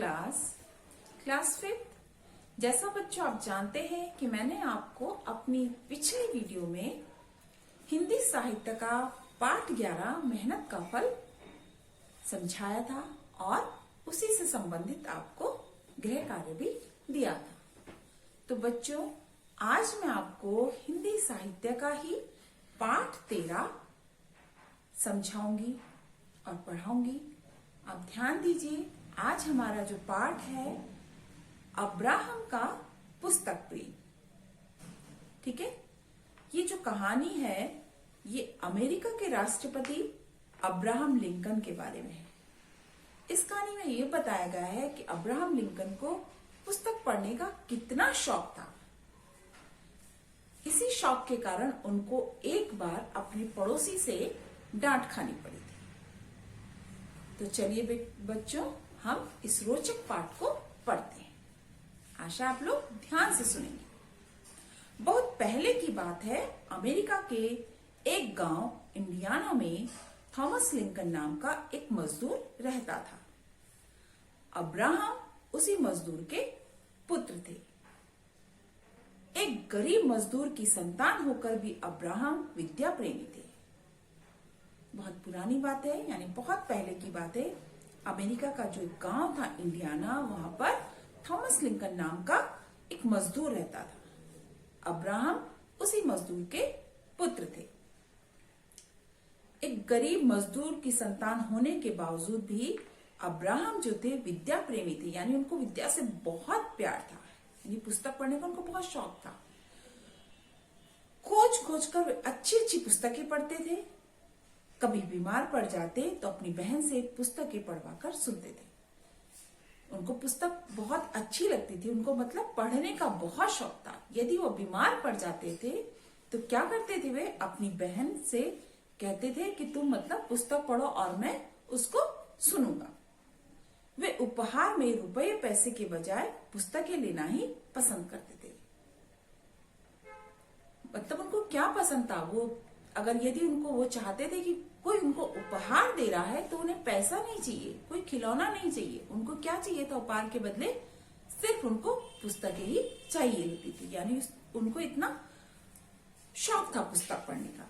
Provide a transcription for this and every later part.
Class fifth. जैसा बच्चों आप जानते हैं कि मैंने आपको अपनी पिछली वीडियो में हिंदी साहित्य का पाठ 11 मेहनत का फल समझाया था और उसी से संबंधित आपको गृह कार्य भी दिया था। तो बच्चों आज मैं आपको हिंदी साहित्य का ही पाठ 13 समझाऊंगी और पढ़ाऊंगी। आप ध्यान दीजिए, आज हमारा जो पाठ है अब्राहम का पुस्तक प्रेम। ठीक है, ये जो कहानी है ये अमेरिका के राष्ट्रपति अब्राहम लिंकन के बारे में है। इस कहानी में ये बताया गया है कि अब्राहम लिंकन को पुस्तक पढ़ने का कितना शौक था। इसी शौक के कारण उनको एक बार अपने पड़ोसी से डांट खानी पड़ी थी। तो चलिए बच्चों हम इस रोचक पाठ को पढ़ते हैं। आशा आप लोग ध्यान से सुनेंगे। बहुत पहले की बात है, अमेरिका के एक गांव इंडियाना में थॉमस लिंकन नाम का एक मजदूर रहता था। अब्राहम उसी मजदूर के पुत्र थे। एक गरीब मजदूर की संतान होकर भी अब्राहम विद्या प्रेमी थे। बहुत पुरानी बात है, यानी बहुत पहले की बात है। अमेरिका का जो गांव था इंडियाना, वहां पर थॉमस लिंकन नाम का एक मजदूर रहता था। अब्राहम उसी मजदूर के पुत्र थे। एक गरीब मजदूर की संतान होने के बावजूद भी अब्राहम जो थे विद्या प्रेमी थे, यानी उनको विद्या से बहुत प्यार था। यानी पुस्तक पढ़ने का उनको बहुत शौक था। खोज खोज कर अच्छी अच्छी पुस्तकें पढ़ते थे। कभी बीमार पड़ जाते तो अपनी बहन से पुस्तकें पढ़वा कर सुनते थे। उनको पुस्तक बहुत अच्छी लगती थी, उनको मतलब पढ़ने का बहुत शौक था। यदि वो बीमार पड़ जाते थे तो क्या करते थे, वे अपनी बहन से कहते थे कि तुम मतलब पुस्तक पढ़ो और मैं उसको सुनूंगा। वे उपहार में रुपये पैसे के बजाय पुस्तकें लेना ही पसंद करते थे। मतलब उनको क्या पसंद था, वो अगर यदि उनको वो चाहते थे कि कोई उनको उपहार दे रहा है तो उन्हें पैसा नहीं चाहिए, कोई खिलौना नहीं चाहिए। उनको क्या चाहिए था उपहार के बदले, सिर्फ उनको पुस्तकें ही चाहिए होती थी। यानी उनको इतना शौक था पुस्तक पढ़ने का।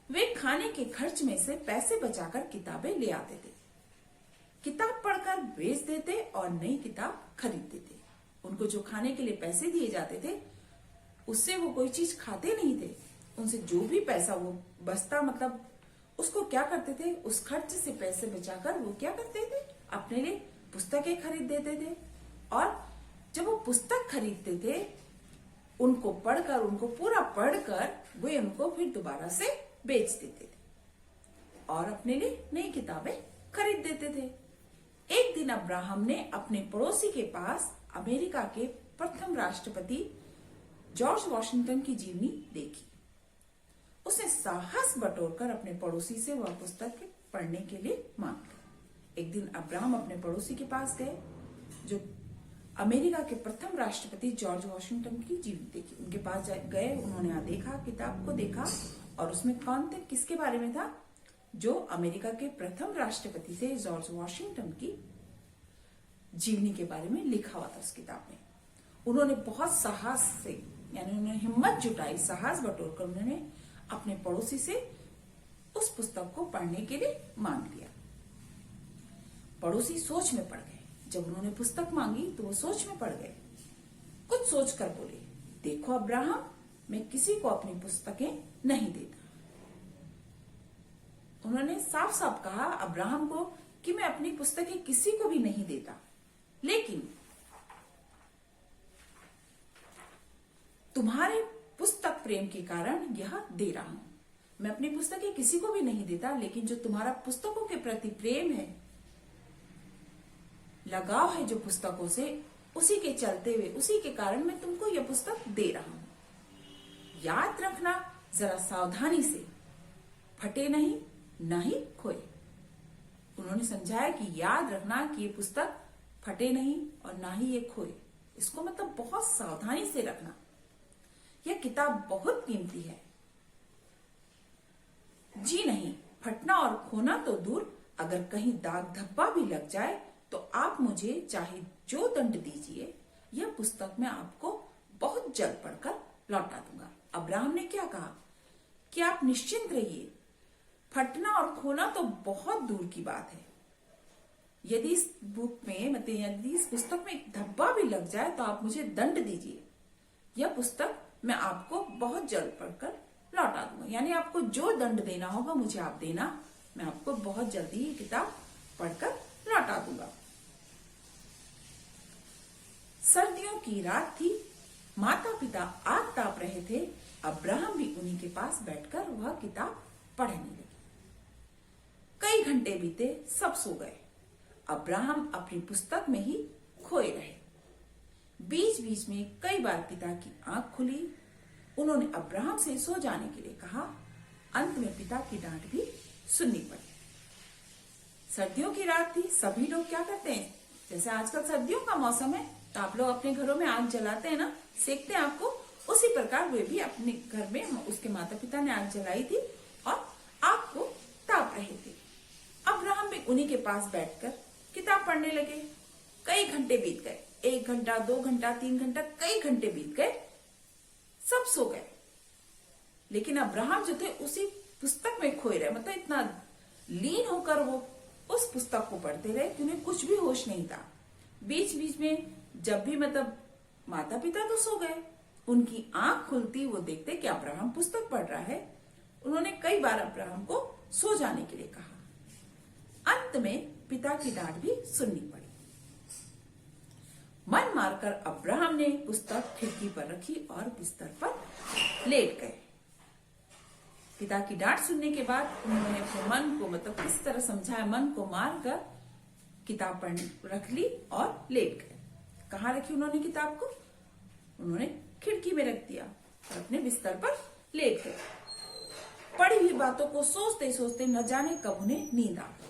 वे खाने के खर्च में से पैसे बचाकर किताबें ले आते थे। किताब पढ़कर बेच देते और नई किताब खरीदते थे। उनको जो खाने के लिए पैसे दिए जाते थे उससे वो कोई चीज खाते नहीं थे। उनसे जो भी पैसा वो बचता, मतलब उसको क्या करते थे, उस खर्च से पैसे बचाकर वो क्या करते थे, अपने लिए पुस्तकें खरीद देते थे। और जब वो पुस्तक खरीदते थे उनको पढ़कर, उनको पूरा पढ़कर वे उनको फिर दोबारा से बेच देते थे और अपने लिए नई किताबें खरीद देते थे। एक दिन अब्राहम ने अपने पड़ोसी के पास अमेरिका के प्रथम राष्ट्रपति जॉर्ज वॉशिंगटन की जीवनी देखी। उसने साहस बटोरकर अपने पड़ोसी से वह पुस्तक पढ़ने के लिए मांगी। एक दिन अब्राहम अपने पड़ोसी के पास गए जो अमेरिका के प्रथम राष्ट्रपति जॉर्ज वॉशिंगटन की जीवनी देखी। उनके पास गए, उन्होंने देखा, किताब को देखा और उसमें कौन थे, किसके बारे में था, जो अमेरिका के प्रथम राष्ट्रपति थे जॉर्ज वॉशिंगटन की जीवनी के बारे में लिखा हुआ था उस किताब में। उन्होंने बहुत साहस से, यानी उन्होंने हिम्मत जुटाई, साहस बटोरकर उन्होंने अपने पड़ोसी से उस पुस्तक को पढ़ने के लिए मांग लिया। पड़ोसी सोच में पड़ गए। जब उन्होंने पुस्तक मांगी तो वो सोच में पड़ गए। कुछ सोचकर बोले, देखो अब्राहम, मैं किसी को अपनी पुस्तकें नहीं देता। उन्होंने साफ साफ कहा अब्राहम को कि मैं अपनी पुस्तकें किसी को भी नहीं देता, लेकिन तुम्हारे पुस्तक प्रेम के कारण यह दे रहा हूं। मैं अपनी पुस्तकें किसी को भी नहीं देता, लेकिन जो तुम्हारा पुस्तकों के प्रति प्रेम है, लगाव है जो पुस्तकों से, उसी के चलते हुए, उसी के कारण मैं तुमको यह पुस्तक दे रहा हूं। याद रखना जरा सावधानी से, फटे नहीं न ही खोए। उन्होंने समझाया कि याद रखना कि ये पुस्तक फटे नहीं और ना ही ये खोए। इसको मतलब बहुत सावधानी से रखना। यह किताब बहुत कीमती है। जी नहीं, फटना और खोना तो दूर, अगर कहीं दाग धब्बा भी लग जाए तो आप मुझे चाहे जो दंड दीजिए, यह पुस्तक मैं आपको बहुत जल्द पढ़कर लौटा दूंगा। अब्राहम ने क्या कहा कि आप निश्चिंत रहिए, फटना और खोना तो बहुत दूर की बात है। यदि इस बुक में मतलब यदि इस पुस्तक में एक धब्बा भी लग जाए तो आप मुझे दंड दीजिए, यह पुस्तक मैं आपको बहुत जल्द पढ़कर लौटा दूंगा। यानी आपको जो दंड देना होगा मुझे आप देना, मैं आपको बहुत जल्दी ये किताब पढ़कर लौटा दूंगा। सर्दियों की रात थी, माता पिता आग ताप रहे थे। अब्राहम भी उन्हीं के पास बैठकर वह किताब पढ़ने लगे। कई घंटे बीते, सब सो गए। अब्राहम अपनी पुस्तक में ही खोए रहे। बीच बीच में कई बार पिता की आंख खुली। उन्होंने अब्राहम से सो जाने के लिए कहा। अंत में पिता की डांट भी सुननी पड़ी। सर्दियों की रात थी। सभी लोग क्या करते हैं, जैसे आजकल सर्दियों का मौसम है तो आप लोग अपने घरों में आग जलाते हैं ना, सेकते हैं आपको, उसी प्रकार वे भी अपने घर में उसके माता पिता ने आग जलाई थी और आग को ताप रहे थे। अब्राहम भी उन्हीं के पास बैठकर किताब पढ़ने लगे। कई घंटे बीत गए, 1 घंटा, 2 घंटा, 3 घंटा, कई घंटे बीत गए, सब सो गए। लेकिन अब्राहम जो थे उसी पुस्तक में खोए रहे, मतलब इतना लीन होकर वो उस पुस्तक को पढ़ते रहे कि उन्हें कुछ भी होश नहीं था। बीच बीच में जब भी मतलब माता पिता तो सो गए, उनकी आंख खुलती वो देखते कि अब्राहम पुस्तक पढ़ रहा है। उन्होंने कई बार अब्राहम को सो जाने के लिए कहा। अंत में पिता की डांट भी सुननी पड़ी। मन मारकर अब्राहम ने पुस्तक खिड़की पर रखी और बिस्तर पर लेट गए। पिता की डांट सुनने के बाद उन्होंने अपने मन को मतलब किस तरह समझाया, मन को मारकर किताब पढ़ने रख ली और लेट गए। कहाँ रखी उन्होंने किताब को? उन्होंने खिड़की में रख दिया और अपने बिस्तर पर लेट गए। पढ़ी हुई बातों को सोचते सोचते न जाने कब उन्हें नींद आ गई।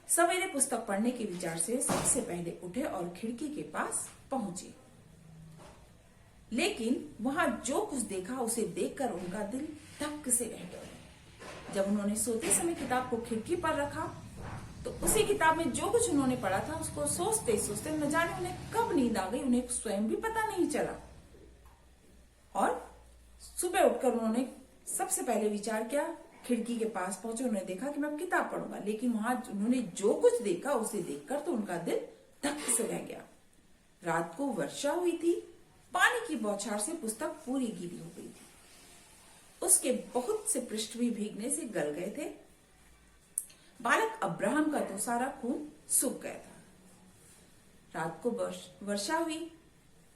सवेरे पुस्तक पढ़ने के विचार से सबसे पहले उठे और खिड़की के पास पहुंचे। लेकिन वहां जो कुछ देखा उसे देखकर उनका दिल धक से रह गया। जब उन्होंने सोते समय किताब को खिड़की पर रखा तो उसी किताब में जो कुछ उन्होंने पढ़ा था उसको सोचते सोचते न जाने उन्हें कब नींद आ गई, उन्हें स्वयं भी पता नहीं चला। और सुबह उठकर उन्होंने सबसे पहले विचार किया, खिड़की के पास पहुंचे, उन्होंने देखा कि मैं अब किताब पढ़ूंगा। लेकिन वहां उन्होंने जो कुछ देखा उसे देखकर तो उनका दिल धक से रह गया। रात को वर्षा हुई थी। पानी की बौछार से पुस्तक पूरी गीली हो गई थी। उसके बहुत से पृष्ठ भी भीगने से गल गए थे। बालक अब्राहम का तो सारा खून सूख गया था। रात को वर्षा हुई।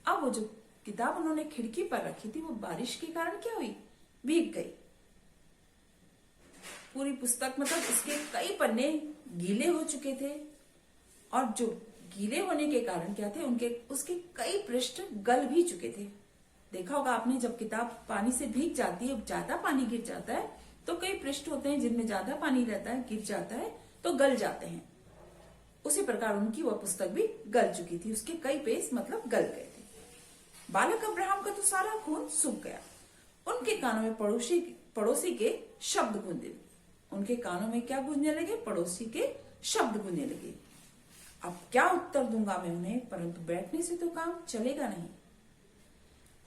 अब वो जो किताब उन्होंने खिड़की पर रखी थी वो बारिश के कारण क्या हुई, भीग गई। पूरी पुस्तक मतलब उसके कई पन्ने गीले हो चुके थे और जो गीले होने के कारण क्या थे, उसके कई पृष्ठ गल भी चुके थे। देखा होगा आपने, जब किताब पानी से भीग जाती है, ज्यादा पानी गिर जाता है तो कई पृष्ठ होते हैं जिनमें ज्यादा पानी रहता है, गिर जाता है तो गल जाते हैं। उसी प्रकार उनकी वह पुस्तक भी गल चुकी थी, उसके कई पेज मतलब गल गए थे। बालक अब्राहम का तो सारा खून सूख गया। उनके कानों में पड़ोसी के शब्द गूंजे। उनके कानों में क्या गूंजने लगे? पड़ोसी के शब्द गूंजने लगे। अब क्या उत्तर दूंगा मैं उन्हें, परंतु बैठने से तो काम चलेगा नहीं।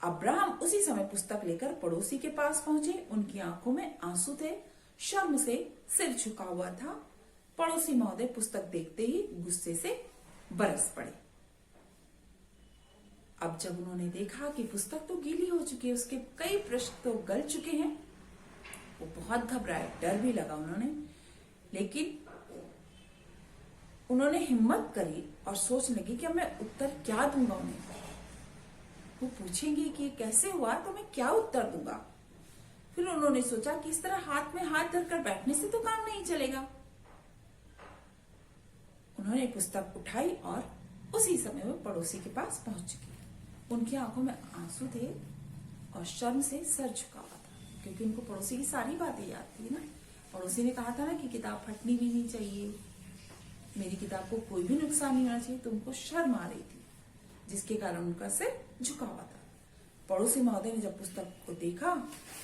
अब्राहम उसी समय पुस्तक लेकर पड़ोसी के पास पहुंचे। उनकी आंखों में आंसू थे, शर्म से सिर झुका हुआ था। पड़ोसी महोदय पुस्तक देखते ही गुस्से से बरस पड़े। अब जब उन्होंने देखा कि पुस्तक तो गीली हो चुकी है, उसके कई पृष्ठ तो गल चुके हैं, वो बहुत घबराए, डर भी लगा उन्होंने। लेकिन उन्होंने हिम्मत करी और सोचने लगी कि अब मैं उत्तर क्या दूंगा उन्हें। वो पूछेंगे कि ये कैसे हुआ तो मैं क्या उत्तर दूंगा। फिर उन्होंने सोचा कि इस तरह हाथ में हाथ धरकर बैठने से तो काम नहीं चलेगा। उन्होंने पुस्तक उठाई और उसी समय वो पड़ोसी के पास पहुंच चुकी। उनकी आंखों में आंसू थे और शर्म से सर झुका हुआ था, क्योंकि उनको पड़ोसी की सारी बातें याद थी ना। पड़ोसी ने कहा था ना कि किताब फटनी भी नहीं चाहिए, मेरी किताब को कोई भी नुकसान नहीं होना चाहिए। तो उनको शर्म आ रही थी, जिसके कारण उनका सिर झुका हुआ था। पड़ोसी महोदय ने जब पुस्तक को देखा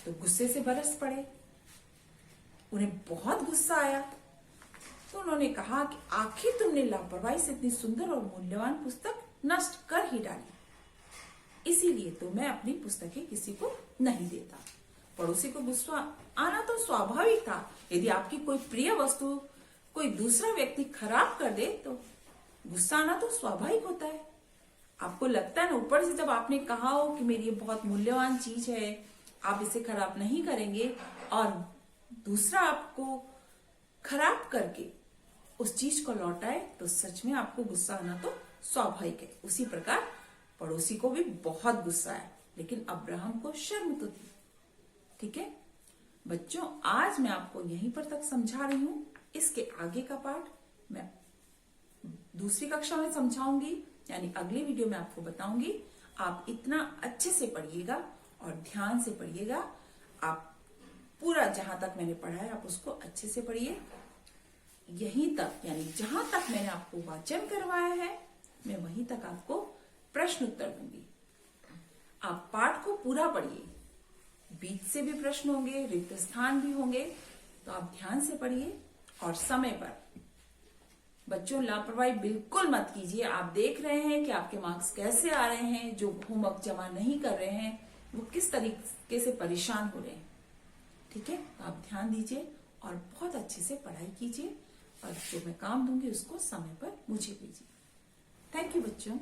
तो गुस्से से बरस पड़े। उन्हें बहुत गुस्सा आया। तो उन्होंने कहा कि आखिर तुमने लापरवाही से इतनी सुंदर और मूल्यवान पुस्तक नष्ट कर ही डाली, इसीलिए तो मैं अपनी पुस्तकें किसी को नहीं देता। पड़ोसी को गुस्सा आना तो स्वाभाविक था। यदि आपकी कोई प्रिय वस्तु कोई दूसरा व्यक्ति खराब कर दे तो गुस्सा आना तो स्वाभाविक होता है। आपको लगता है ना, ऊपर से जब आपने कहा हो कि मेरी ये बहुत मूल्यवान चीज है, आप इसे खराब नहीं करेंगे, और दूसरा आपको खराब करके उस चीज को लौटाए, तो सच में आपको गुस्सा आना तो स्वाभाविक है। उसी प्रकार पड़ोसी को भी बहुत गुस्सा है, लेकिन अब्राहम को शर्म तो थी। ठीक है बच्चों, आज मैं आपको यहीं पर तक समझा रही हूं। इसके आगे का पार्ट मैं दूसरी कक्षा में समझाऊंगी, यानी अगली वीडियो में आपको बताऊंगी। आप इतना अच्छे से पढ़िएगा और ध्यान से पढ़िएगा। आप पूरा जहां तक मैंने पढ़ा है आप उसको अच्छे से पढ़िए। यहीं तक, यानी जहां तक मैंने आपको वाचन करवाया है, मैं वहीं तक आपको प्रश्न उत्तर दूंगी। आप पाठ को पूरा पढ़िए, बीच से भी प्रश्न होंगे, रिक्त स्थान भी होंगे, तो आप ध्यान से पढ़िए और समय पर। बच्चों, लापरवाही बिल्कुल मत कीजिए। आप देख रहे हैं कि आपके मार्क्स कैसे आ रहे हैं, जो होमवर्क जमा नहीं कर रहे हैं वो किस तरीके से परेशान हो रहे हैं। ठीक है, तो आप ध्यान दीजिए और बहुत अच्छे से पढ़ाई कीजिए, और जो मैं काम दूंगी उसको समय पर मुझे भेजिए। थैंक यू बच्चों।